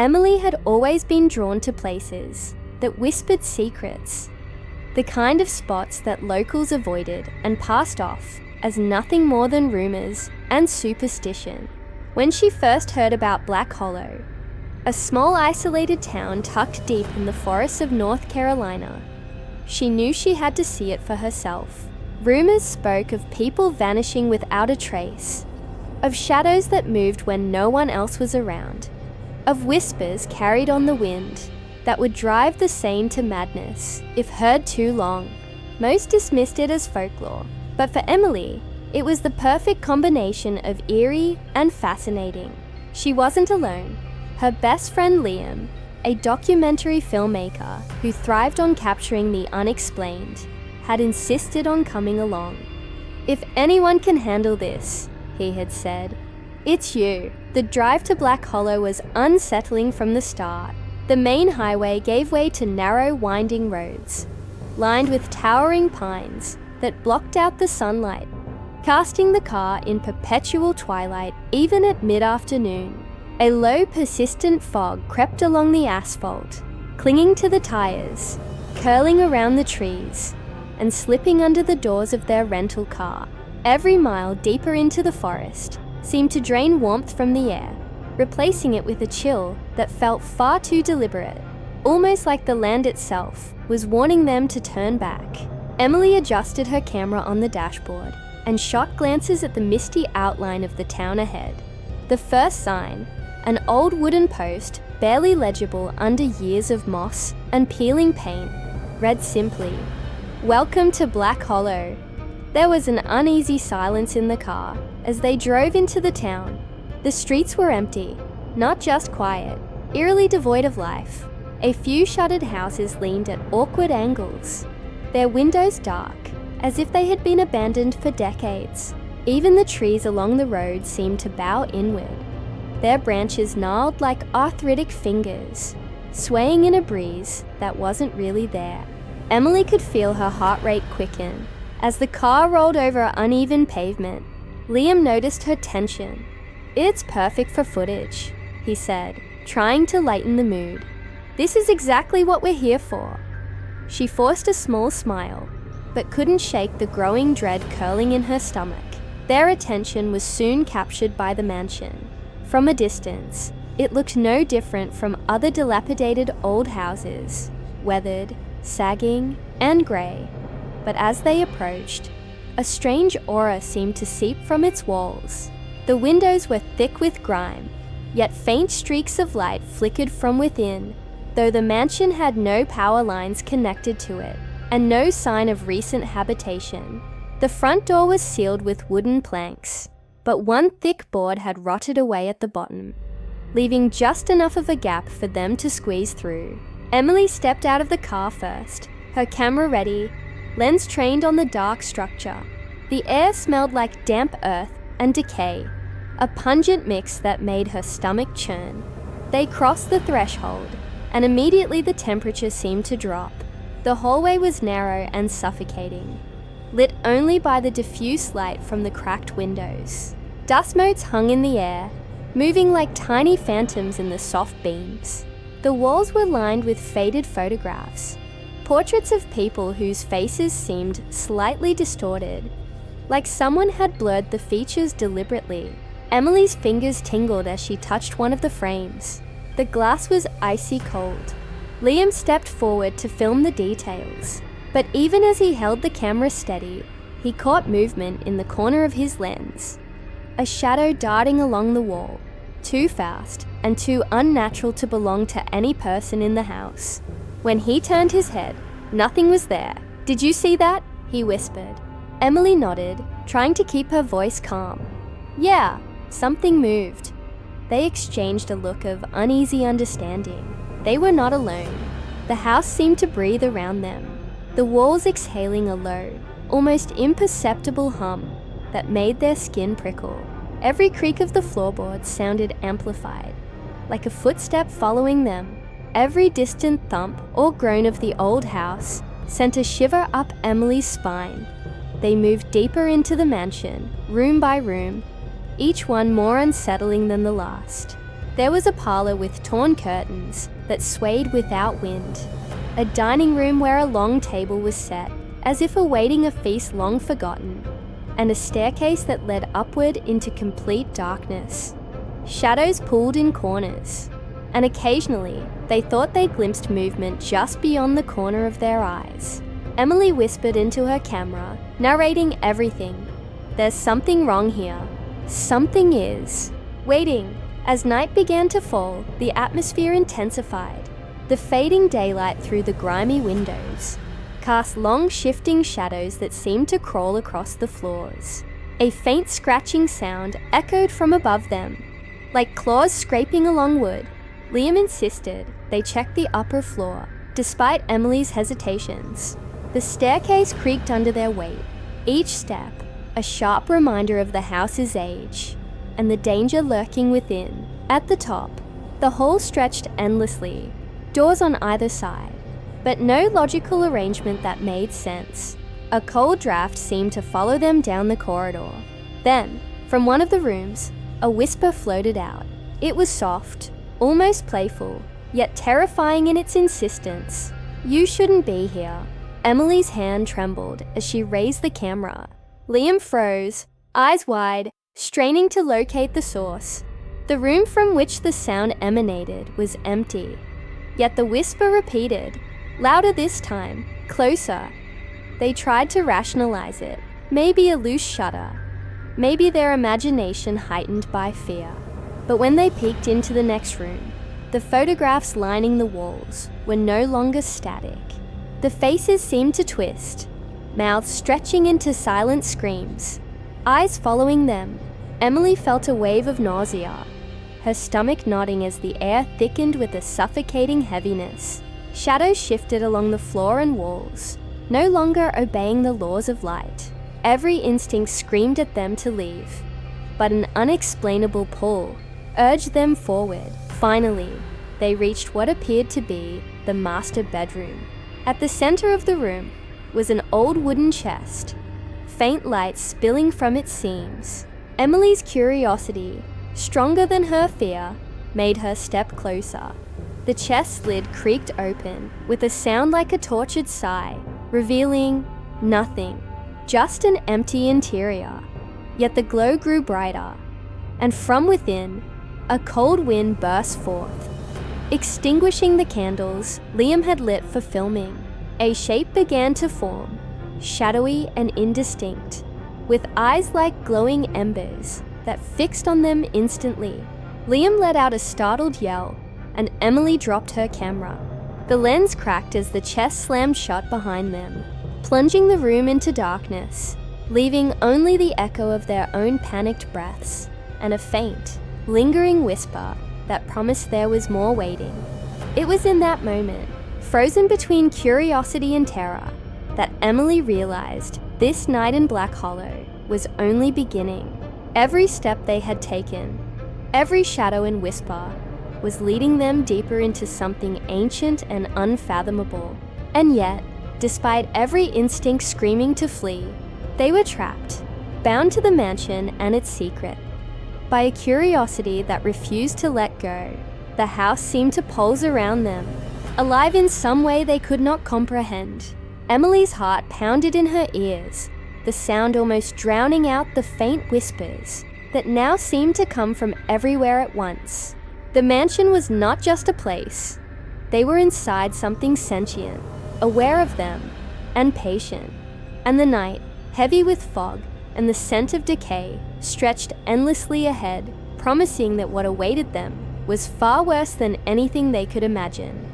Emily had always been drawn to places that whispered secrets, the kind of spots that locals avoided and passed off as nothing more than rumors and superstition. When she first heard about Black Hollow, a small isolated town tucked deep in the forests of North Carolina, she knew she had to see it for herself. Rumors spoke of people vanishing without a trace, of shadows that moved when no one else was around, of whispers carried on the wind that would drive the sane to madness if heard too long. Most dismissed it as folklore, but for Emily, it was the perfect combination of eerie and fascinating. She wasn't alone. Her best friend Liam, a documentary filmmaker who thrived on capturing the unexplained, had insisted on coming along. "If anyone can handle this," he had said, "it's you." The drive to Black Hollow was unsettling from the start. The main highway gave way to narrow, winding roads, lined with towering pines that blocked out the sunlight, casting the car in perpetual twilight even at mid-afternoon. A low, persistent fog crept along the asphalt, clinging to the tires, curling around the trees, and slipping under the doors of their rental car. Every mile deeper into the forest seemed to drain warmth from the air, replacing it with a chill that felt far too deliberate, almost like the land itself was warning them to turn back. Emily adjusted her camera on the dashboard and shot glances at the misty outline of the town ahead. The first sign, an old wooden post barely legible under years of moss and peeling paint, read simply, "Welcome to Black Hollow." There was an uneasy silence in the car as they drove into the town. The streets were empty, not just quiet, eerily devoid of life. A few shuttered houses leaned at awkward angles, their windows dark, as if they had been abandoned for decades. Even the trees along the road seemed to bow inward, their branches gnarled like arthritic fingers, swaying in a breeze that wasn't really there. Emily could feel her heart rate quicken. As the car rolled over uneven pavement, Liam noticed her tension. "It's perfect for footage," he said, trying to lighten the mood. "This is exactly what we're here for." She forced a small smile, but couldn't shake the growing dread curling in her stomach. Their attention was soon captured by the mansion. From a distance, it looked no different from other dilapidated old houses, weathered, sagging, and grey. But as they approached, a strange aura seemed to seep from its walls. The windows were thick with grime, yet faint streaks of light flickered from within, though the mansion had no power lines connected to it, and no sign of recent habitation. The front door was sealed with wooden planks, but one thick board had rotted away at the bottom, leaving just enough of a gap for them to squeeze through. Emily stepped out of the car first, her camera ready, lens trained on the dark structure. The air smelled like damp earth and decay, a pungent mix that made her stomach churn. They crossed the threshold, and immediately the temperature seemed to drop. The hallway was narrow and suffocating, lit only by the diffuse light from the cracked windows. Dust motes hung in the air, moving like tiny phantoms in the soft beams. The walls were lined with faded photographs, portraits of people whose faces seemed slightly distorted, like someone had blurred the features deliberately. Emily's fingers tingled as she touched one of the frames. The glass was icy cold. Liam stepped forward to film the details, but even as he held the camera steady, he caught movement in the corner of his lens. A shadow darting along the wall, too fast and too unnatural to belong to any person in the house. When he turned his head, nothing was there. "Did you see that?" he whispered. Emily nodded, trying to keep her voice calm. "Yeah, something moved." They exchanged a look of uneasy understanding. They were not alone. The house seemed to breathe around them, the walls exhaling a low, almost imperceptible hum that made their skin prickle. Every creak of the floorboards sounded amplified, like a footstep following them. Every distant thump or groan of the old house sent a shiver up Emily's spine. They moved deeper into the mansion, room by room, each one more unsettling than the last. There was a parlor with torn curtains that swayed without wind, a dining room where a long table was set, as if awaiting a feast long forgotten, and a staircase that led upward into complete darkness. Shadows pulled in corners, and occasionally they thought they glimpsed movement just beyond the corner of their eyes. Emily whispered into her camera, narrating everything. "There's something wrong here. Something is." Waiting. As night began to fall, the atmosphere intensified. The fading daylight through the grimy windows cast long shifting shadows that seemed to crawl across the floors. A faint scratching sound echoed from above them, like claws scraping along wood. Liam insisted they check the upper floor, despite Emily's hesitations. The staircase creaked under their weight, each step a sharp reminder of the house's age and the danger lurking within. At the top, the hall stretched endlessly, doors on either side, but no logical arrangement that made sense. A cold draft seemed to follow them down the corridor. Then, from one of the rooms, a whisper floated out. It was soft, almost playful, yet terrifying in its insistence. "You shouldn't be here." Emily's hand trembled as she raised the camera. Liam froze, eyes wide, straining to locate the source. The room from which the sound emanated was empty, yet the whisper repeated, louder this time, closer. They tried to rationalize it, maybe a loose shutter, maybe their imagination heightened by fear. But when they peeked into the next room, the photographs lining the walls were no longer static. The faces seemed to twist, mouths stretching into silent screams, eyes following them. Emily felt a wave of nausea, her stomach knotting as the air thickened with a suffocating heaviness. Shadows shifted along the floor and walls, no longer obeying the laws of light. Every instinct screamed at them to leave, but an unexplainable pull urged them forward. Finally, they reached what appeared to be the master bedroom. At the center of the room was an old wooden chest, faint light spilling from its seams. Emily's curiosity, stronger than her fear, made her step closer. The chest lid creaked open with a sound like a tortured sigh, revealing nothing, just an empty interior. Yet the glow grew brighter, and from within, a cold wind burst forth, extinguishing the candles Liam had lit for filming. A shape began to form, shadowy and indistinct, with eyes like glowing embers that fixed on them instantly. Liam let out a startled yell, and Emily dropped her camera. The lens cracked as the chest slammed shut behind them, plunging the room into darkness, leaving only the echo of their own panicked breaths and a faint, lingering whisper that promised there was more waiting. It was in that moment, frozen between curiosity and terror, that Emily realized this night in Black Hollow was only beginning. Every step they had taken, every shadow and whisper, was leading them deeper into something ancient and unfathomable. And yet, despite every instinct screaming to flee, they were trapped, bound to the mansion and its secret. By a curiosity that refused to let go, the house seemed to pulse around them, alive in some way they could not comprehend. Emily's heart pounded in her ears, the sound almost drowning out the faint whispers that now seemed to come from everywhere at once. The mansion was not just a place. They were inside something sentient, aware of them, and patient. And the night, heavy with fog and the scent of decay, stretched endlessly ahead, promising that what awaited them was far worse than anything they could imagine.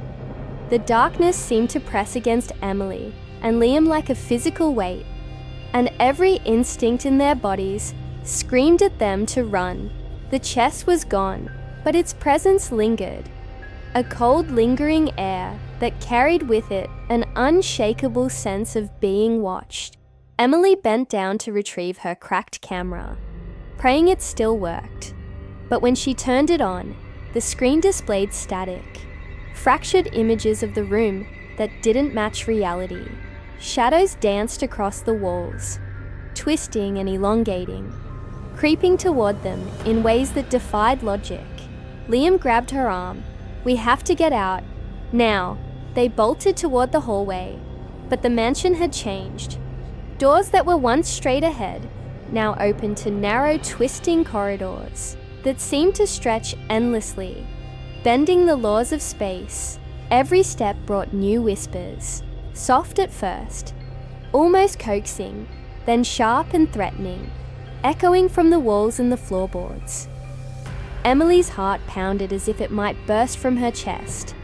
The darkness seemed to press against Emily and Liam like a physical weight, and every instinct in their bodies screamed at them to run. The chest was gone, but its presence lingered, a cold, lingering air that carried with it an unshakable sense of being watched. Emily bent down to retrieve her cracked camera, praying it still worked. But when she turned it on, the screen displayed static, fractured images of the room that didn't match reality. Shadows danced across the walls, twisting and elongating, creeping toward them in ways that defied logic. Liam grabbed her arm. "We have to get out. Now." They bolted toward the hallway, but the mansion had changed. Doors that were once straight ahead now opened to narrow, twisting corridors that seemed to stretch endlessly, bending the laws of space. Every step brought new whispers, soft at first, almost coaxing, then sharp and threatening, echoing from the walls and the floorboards. Emily's heart pounded as if it might burst from her chest.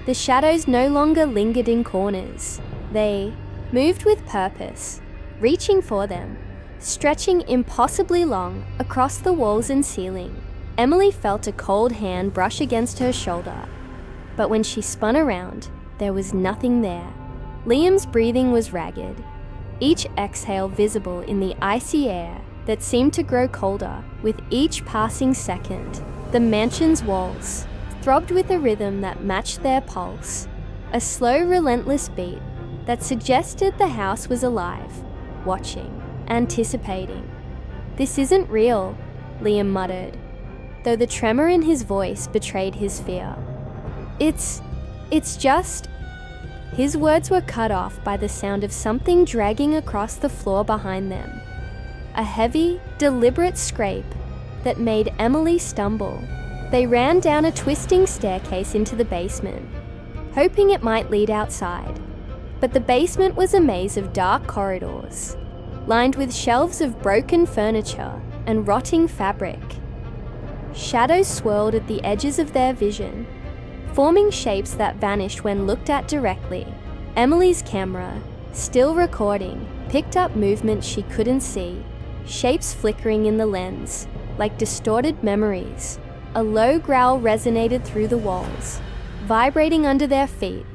The shadows no longer lingered in corners. They moved with purpose, reaching for them, stretching impossibly long across the walls and ceiling. Emily felt a cold hand brush against her shoulder, but when she spun around, there was nothing there. Liam's breathing was ragged, each exhale visible in the icy air that seemed to grow colder with each passing second. The mansion's walls throbbed with a rhythm that matched their pulse, a slow, relentless beat that suggested the house was alive, watching, anticipating. "This isn't real," Liam muttered, though the tremor in his voice betrayed his fear. It's just..." His words were cut off by the sound of something dragging across the floor behind them. A heavy, deliberate scrape that made Emily stumble. They ran down a twisting staircase into the basement, hoping it might lead outside. But the basement was a maze of dark corridors, lined with shelves of broken furniture and rotting fabric. Shadows swirled at the edges of their vision, forming shapes that vanished when looked at directly. Emily's camera, still recording, picked up movements she couldn't see, shapes flickering in the lens, like distorted memories. A low growl resonated through the walls, vibrating under their feet,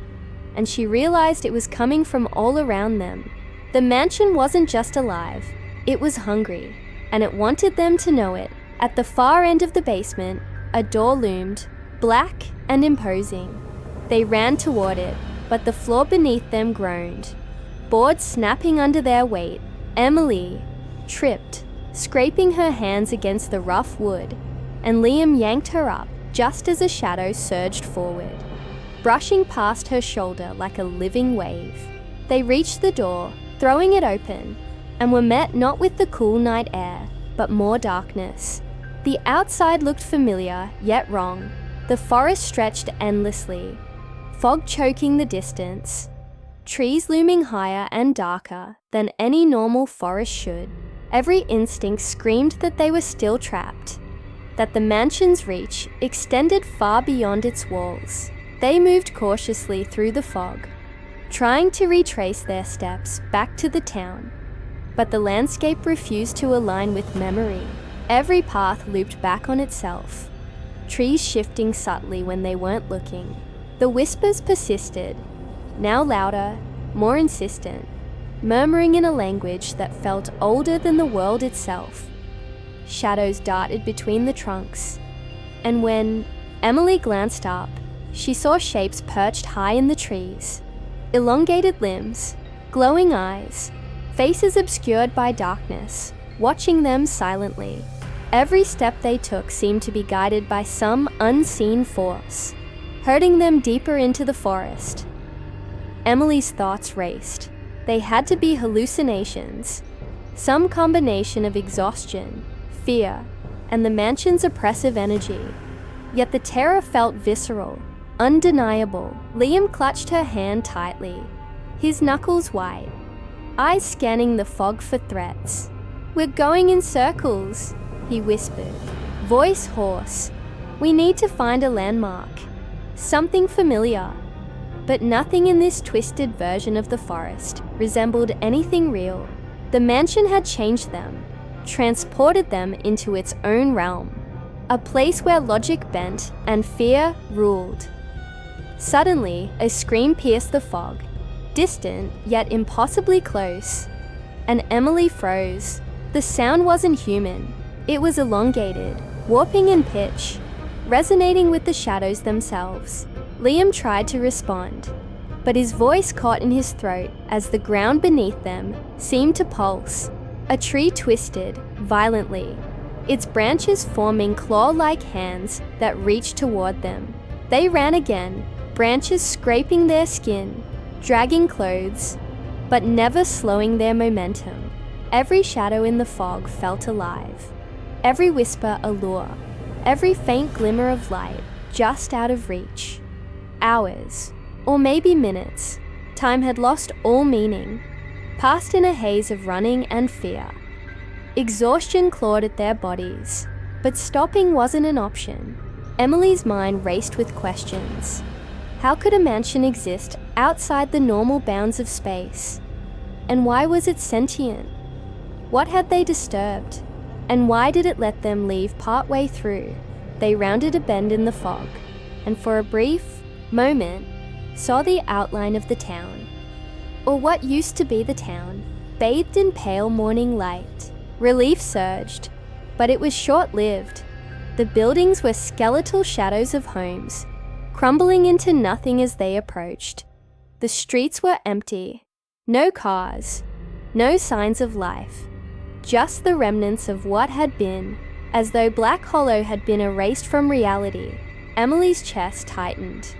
and she realized it was coming from all around them. The mansion wasn't just alive, it was hungry, and it wanted them to know it. At the far end of the basement, a door loomed, black and imposing. They ran toward it, but the floor beneath them groaned, boards snapping under their weight. Emily tripped, scraping her hands against the rough wood, and Liam yanked her up just as a shadow surged forward, brushing past her shoulder like a living wave. They reached the door, throwing it open, and were met not with the cool night air, but more darkness. The outside looked familiar, yet wrong. The forest stretched endlessly, fog choking the distance, trees looming higher and darker than any normal forest should. Every instinct screamed that they were still trapped, that the mansion's reach extended far beyond its walls. They moved cautiously through the fog, trying to retrace their steps back to the town, but the landscape refused to align with memory. Every path looped back on itself, trees shifting subtly when they weren't looking. The whispers persisted, now louder, more insistent, murmuring in a language that felt older than the world itself. Shadows darted between the trunks, and when Emily glanced up, she saw shapes perched high in the trees, elongated limbs, glowing eyes, faces obscured by darkness, watching them silently. Every step they took seemed to be guided by some unseen force, herding them deeper into the forest. Emily's thoughts raced. They had to be hallucinations, some combination of exhaustion, fear, and the mansion's oppressive energy. Yet the terror felt visceral, undeniable. Liam clutched her hand tightly, his knuckles white, eyes scanning the fog for threats. "We're going in circles," he whispered, voice hoarse. "We need to find a landmark, something familiar." But nothing in this twisted version of the forest resembled anything real. The mansion had changed them, transported them into its own realm, a place where logic bent and fear ruled. Suddenly, a scream pierced the fog, distant yet impossibly close, and Emily froze. The sound wasn't human. It was elongated, warping in pitch, resonating with the shadows themselves. Liam tried to respond, but his voice caught in his throat as the ground beneath them seemed to pulse. A tree twisted violently, its branches forming claw-like hands that reached toward them. They ran again, branches scraping their skin, dragging clothes, but never slowing their momentum. Every shadow in the fog felt alive. Every whisper a lure, every faint glimmer of light just out of reach. Hours, or maybe minutes, time had lost all meaning, passed in a haze of running and fear. Exhaustion clawed at their bodies, but stopping wasn't an option. Emily's mind raced with questions. How could a mansion exist outside the normal bounds of space? And why was it sentient? What had they disturbed? And why did it let them leave partway through? They rounded a bend in the fog, and for a brief moment, saw the outline of the town, or what used to be the town, bathed in pale morning light. Relief surged, but it was short-lived. The buildings were skeletal shadows of homes, crumbling into nothing as they approached. The streets were empty, no cars, no signs of life, just the remnants of what had been, as though Black Hollow had been erased from reality. Emily's chest tightened.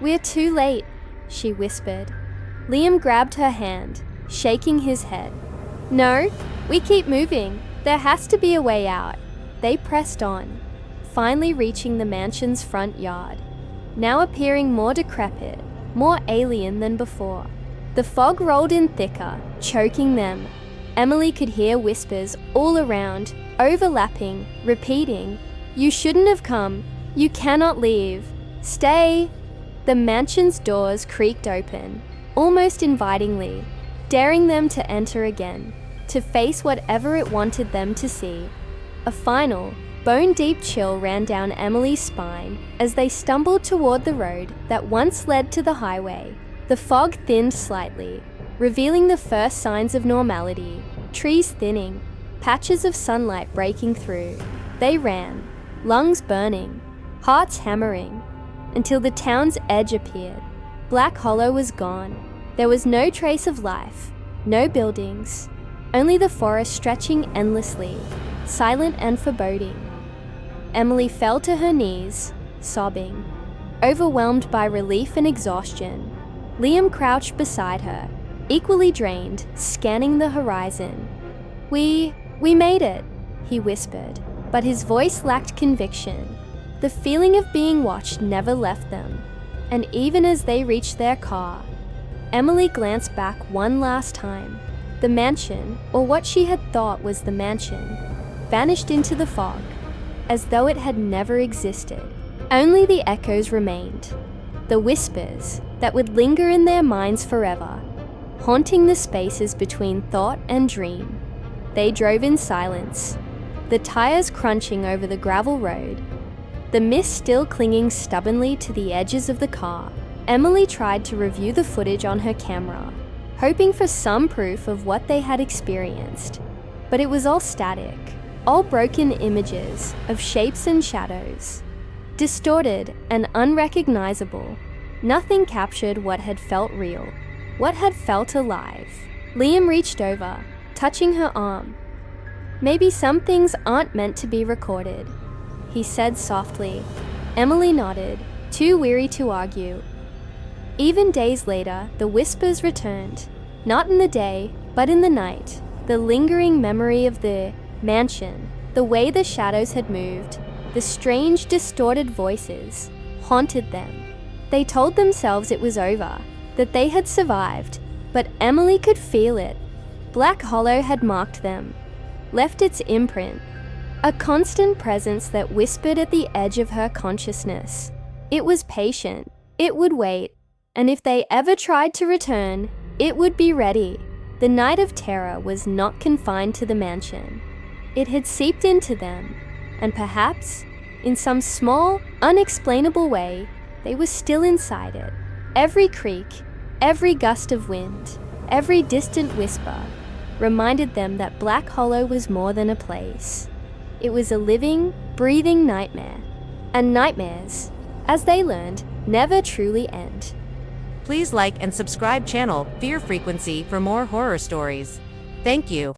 "We're too late," she whispered. Liam grabbed her hand, shaking his head. "No, we keep moving. There has to be a way out." They pressed on, finally reaching the mansion's front yard, now appearing more decrepit, more alien than before. The fog rolled in thicker, choking them. Emily could hear whispers all around, overlapping, repeating, "You shouldn't have come. You cannot leave. Stay." The mansion's doors creaked open, almost invitingly, daring them to enter again, to face whatever it wanted them to see. A final, bone-deep chill ran down Emily's spine as they stumbled toward the road that once led to the highway. The fog thinned slightly, revealing the first signs of normality, trees thinning, patches of sunlight breaking through. They ran, lungs burning, hearts hammering, until the town's edge appeared. Black Hollow was gone. There was no trace of life, no buildings, only the forest stretching endlessly, silent and foreboding. Emily fell to her knees, sobbing, overwhelmed by relief and exhaustion. Liam crouched beside her, equally drained, scanning the horizon. We made it," he whispered, but his voice lacked conviction. The feeling of being watched never left them, and even as they reached their car, Emily glanced back one last time. The mansion, or what she had thought was the mansion, vanished into the fog, as though it had never existed. Only the echoes remained, the whispers that would linger in their minds forever, haunting the spaces between thought and dream. They drove in silence, the tires crunching over the gravel road, the mist still clinging stubbornly to the edges of the car. Emily tried to review the footage on her camera, hoping for some proof of what they had experienced. But it was all static, all broken images of shapes and shadows, distorted and unrecognizable. Nothing captured what had felt real, what had felt alive. Liam reached over, touching her arm. "Maybe some things aren't meant to be recorded," he said softly. Emily nodded, too weary to argue. Even days later, the whispers returned, not in the day, but in the night. The lingering memory of the mansion, the way the shadows had moved, the strange, distorted voices, haunted them. They told themselves it was over, that they had survived, but Emily could feel it. Black Hollow had marked them, left its imprint, a constant presence that whispered at the edge of her consciousness. It was patient, it would wait, and if they ever tried to return, it would be ready. The night of terror was not confined to the mansion. It had seeped into them, and perhaps, in some small, unexplainable way, they were still inside it. Every creak, every gust of wind, every distant whisper reminded them that Black Hollow was more than a place. It was a living, breathing nightmare. And nightmares, as they learned, never truly end. Please like and subscribe channel Fear Frequency for more horror stories. Thank you.